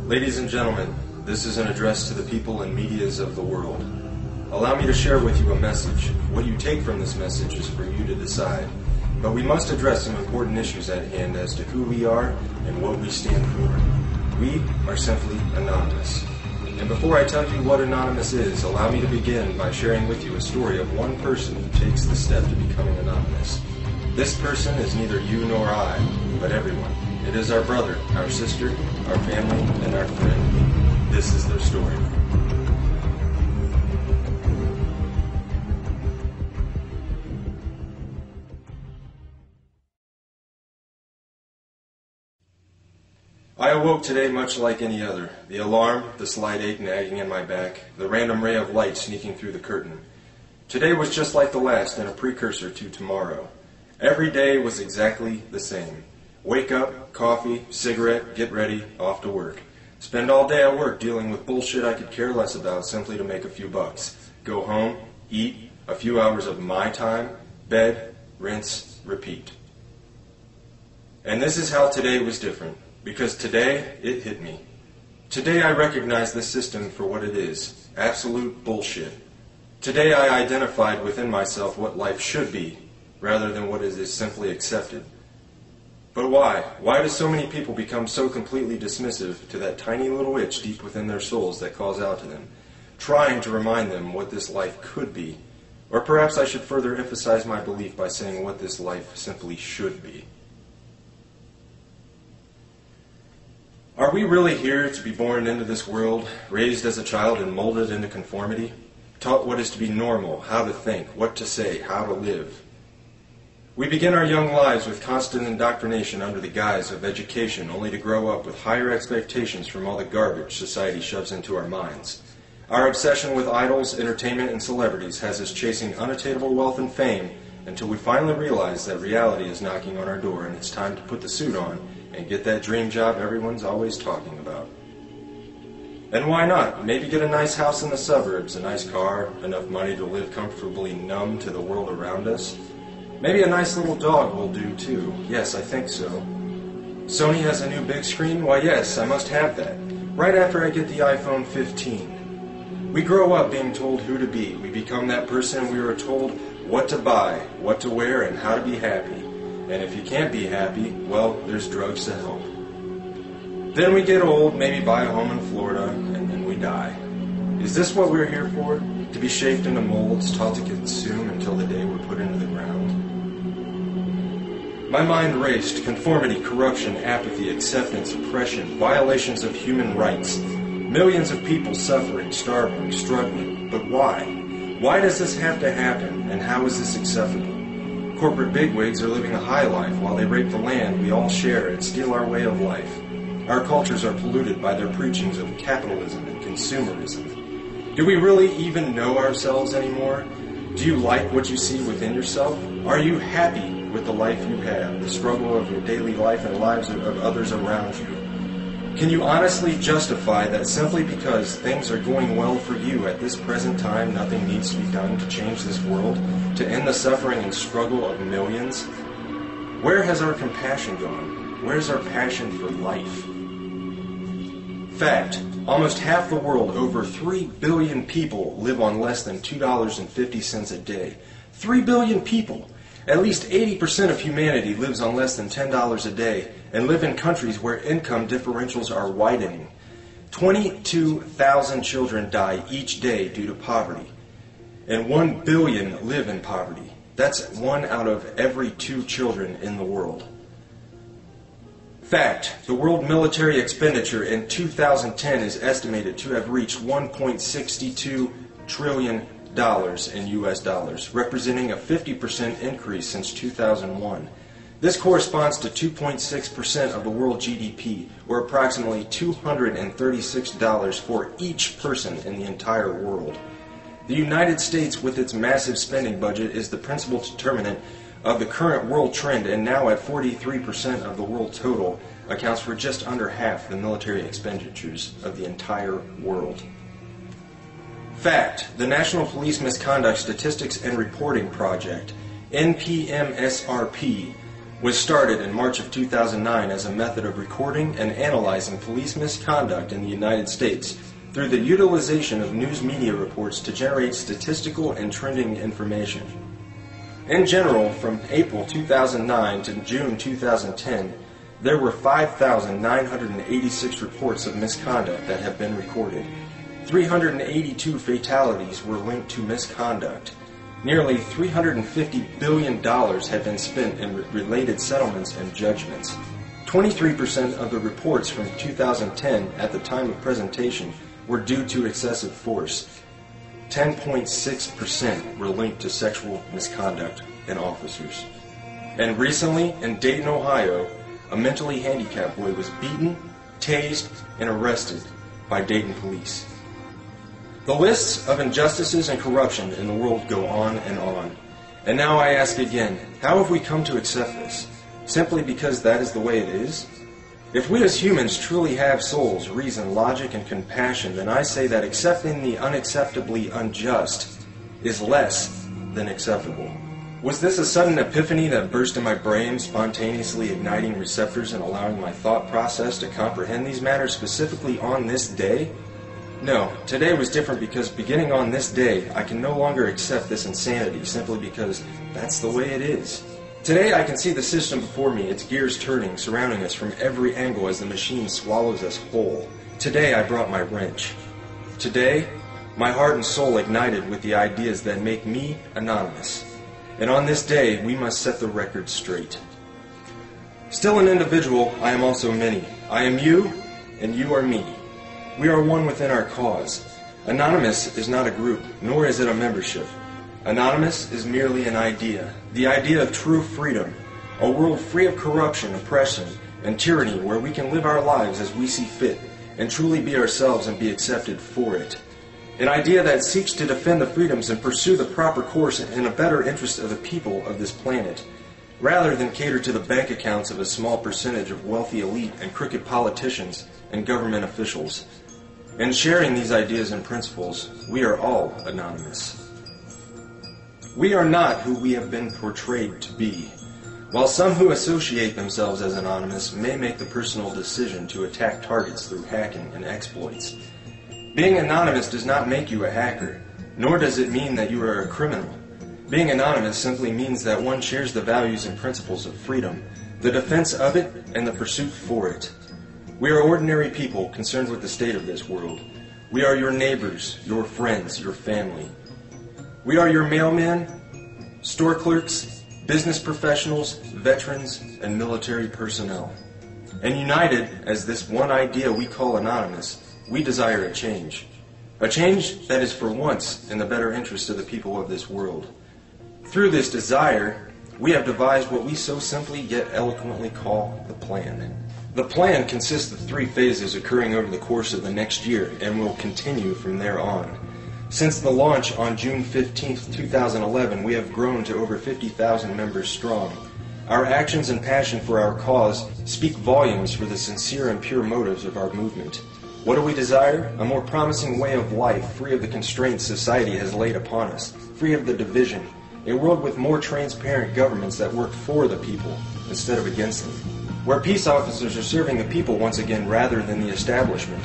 Ladies and gentlemen, this is an address to the people and medias of the world. Allow me to share with you a message. What you take from this message is for you to decide. But we must address some important issues at hand as to who we are and what we stand for. We are simply anonymous. And before I tell you what Anonymous is, allow me to begin by sharing with you a story of one person who takes the step to becoming anonymous. This person is neither you nor I, but everyone. It is our brother, our sister, our family, and our friend. This is their story. I awoke today much like any other. The alarm, the slight ache nagging in my back, the random ray of light sneaking through the curtain. Today was just like the last and a precursor to tomorrow. Every day was exactly the same. Wake up, coffee, cigarette, get ready, off to work. Spend all day at work dealing with bullshit I could care less about simply to make a few bucks. Go home, eat, a few hours of my time, bed, rinse, repeat. And this is how today was different. Because today, it hit me. Today I recognize this system for what it is. Absolute bullshit. Today I identified within myself what life should be, rather than what is simply accepted. But why? Why do so many people become so completely dismissive to that tiny little itch deep within their souls that calls out to them, trying to remind them what this life could be? Or perhaps I should further emphasize my belief by saying what this life simply should be. Are we really here to be born into this world, raised as a child and molded into conformity? Taught what is to be normal, how to think, what to say, how to live? We begin our young lives with constant indoctrination under the guise of education, only to grow up with higher expectations from all the garbage society shoves into our minds. Our obsession with idols, entertainment, and celebrities has us chasing unattainable wealth and fame until we finally realize that reality is knocking on our door and it's time to put the suit on and get that dream job everyone's always talking about. And why not? Maybe get a nice house in the suburbs, a nice car, enough money to live comfortably numb to the world around us. Maybe a nice little dog will do too. Yes, I think so. Sony has a new big screen? Why yes, I must have that. Right after I get the iPhone 15. We grow up being told who to be. We become that person we were told what to buy, what to wear, and how to be happy. And if you can't be happy, well, there's drugs to help. Then we get old, maybe buy a home in Florida, and then we die. Is this what we're here for? To be shaped into molds, taught to consume until the day we're put into the ground? My mind raced. Conformity, corruption, apathy, acceptance, oppression, violations of human rights. Millions of people suffering, starving, struggling. But why? Why does this have to happen, and how is this acceptable? Corporate bigwigs are living a high life while they rape the land we all share and steal our way of life. Our cultures are polluted by their preachings of capitalism and consumerism. Do we really even know ourselves anymore? Do you like what you see within yourself? Are you happy with the life you have, the struggle of your daily life and lives of others around you? Can you honestly justify that simply because things are going well for you at this present time, nothing needs to be done to change this world, to end the suffering and struggle of millions? Where has our compassion gone? Where's our passion for life? Fact, almost half the world, over 3 billion people, live on less than $2.50 a day. 3 billion people! At least 80% of humanity lives on less than $10 a day and live in countries where income differentials are widening. 22,000 children die each day due to poverty, and 1 billion live in poverty. That's 1 out of every 2 children in the world. Fact, the world military expenditure in 2010 is estimated to have reached $1.62 trillion in US dollars, representing a 50% increase since 2001. This corresponds to 2.6% of the world GDP, or approximately $236 for each person in the entire world. The United States, with its massive spending budget, is the principal determinant of the current world trend, and now at 43% of the world total, accounts for just under half the military expenditures of the entire world. Fact, the National Police Misconduct Statistics and Reporting Project, NPMSRP, was started in March of 2009 as a method of recording and analyzing police misconduct in the United States through the utilization of news media reports to generate statistical and trending information. In general, from April 2009 to June 2010, there were 5,986 reports of misconduct that have been recorded. 382 fatalities were linked to misconduct. Nearly $350 billion had been spent in related settlements and judgments. 23% of the reports from 2010 at the time of presentation were due to excessive force. 10.6% were linked to sexual misconduct in officers. And recently, in Dayton, Ohio, a mentally handicapped boy was beaten, tased, and arrested by Dayton police. The lists of injustices and corruption in the world go on and on. And now I ask again, how have we come to accept this? Simply because that is the way it is? If we as humans truly have souls, reason, logic, and compassion, then I say that accepting the unacceptably unjust is less than acceptable. Was this a sudden epiphany that burst in my brain, spontaneously igniting receptors and allowing my thought process to comprehend these matters specifically on this day? No, today was different because beginning on this day, I can no longer accept this insanity simply because that's the way it is. Today I can see the system before me, its gears turning, surrounding us from every angle as the machine swallows us whole. Today I brought my wrench. Today, my heart and soul ignited with the ideas that make me anonymous. And on this day, we must set the record straight. Still an individual, I am also many. I am you, and you are me. We are one within our cause. Anonymous is not a group, nor is it a membership. Anonymous is merely an idea, the idea of true freedom, a world free of corruption, oppression, and tyranny where we can live our lives as we see fit and truly be ourselves and be accepted for it. An idea that seeks to defend the freedoms and pursue the proper course in a better interest of the people of this planet, rather than cater to the bank accounts of a small percentage of wealthy elite and crooked politicians and government officials. In sharing these ideas and principles, we are all anonymous. We are not who we have been portrayed to be. While some who associate themselves as anonymous may make the personal decision to attack targets through hacking and exploits, being anonymous does not make you a hacker, nor does it mean that you are a criminal. Being anonymous simply means that one shares the values and principles of freedom, the defense of it, and the pursuit for it. We are ordinary people concerned with the state of this world. We are your neighbors, your friends, your family. We are your mailmen, store clerks, business professionals, veterans, and military personnel. And united as this one idea we call anonymous, we desire a change. A change that is for once in the better interest of the people of this world. Through this desire, we have devised what we so simply yet eloquently call the plan. The plan consists of 3 phases occurring over the course of the next year and will continue from there on. Since the launch on June 15, 2011, we have grown to over 50,000 members strong. Our actions and passion for our cause speak volumes for the sincere and pure motives of our movement. What do we desire? A more promising way of life, free of the constraints society has laid upon us, free of the division, a world with more transparent governments that work for the people instead of against them, where peace officers are serving the people once again rather than the establishment,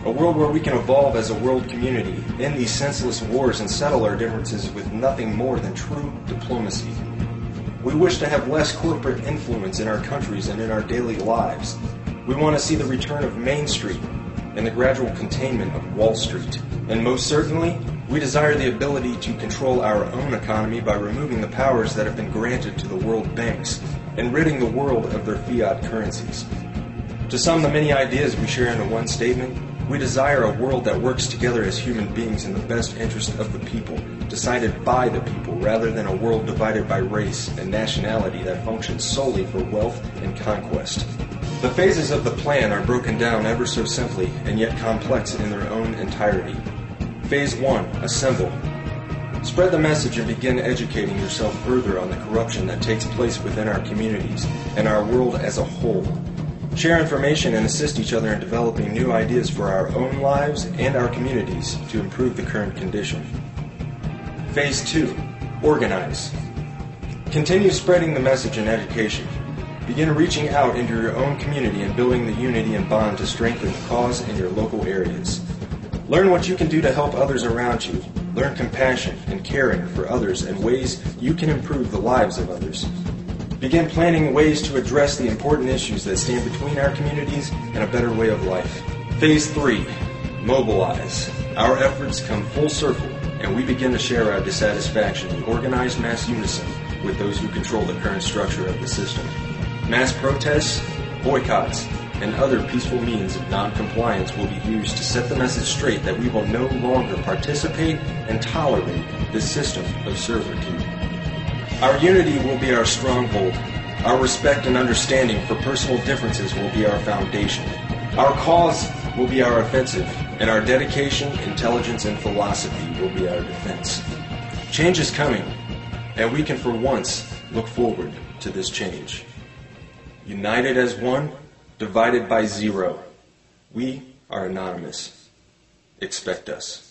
a world where we can evolve as a world community, end these senseless wars and settle our differences with nothing more than true diplomacy. We wish to have less corporate influence in our countries and in our daily lives. We want to see the return of Main Street and the gradual containment of Wall Street. And most certainly, we desire the ability to control our own economy by removing the powers that have been granted to the world banks and ridding the world of their fiat currencies. To sum the many ideas we share into one statement, we desire a world that works together as human beings in the best interest of the people, decided by the people, rather than a world divided by race and nationality that functions solely for wealth and conquest. The phases of the plan are broken down ever so simply and yet complex in their own entirety. Phase 1. Assemble. Spread the message and begin educating yourself further on the corruption that takes place within our communities and our world as a whole. Share information and assist each other in developing new ideas for our own lives and our communities to improve the current condition. Phase 2. Organize. Continue spreading the message and education. Begin reaching out into your own community and building the unity and bond to strengthen the cause in your local areas. Learn what you can do to help others around you. Learn compassion and caring for others and ways you can improve the lives of others. Begin planning ways to address the important issues that stand between our communities and a better way of life. Phase 3, mobilize. Our efforts come full circle, and we begin to share our dissatisfaction in organized mass unison with those who control the current structure of the system. Mass protests, boycotts, and other peaceful means of non-compliance will be used to set the message straight that we will no longer participate and tolerate this system of servitude. Our unity will be our stronghold. Our respect and understanding for personal differences will be our foundation. Our cause will be our offensive, and our dedication, intelligence, and philosophy will be our defense. Change is coming, and we can for once look forward to this change. United as one, divided by zero. We are Anonymous. Expect us.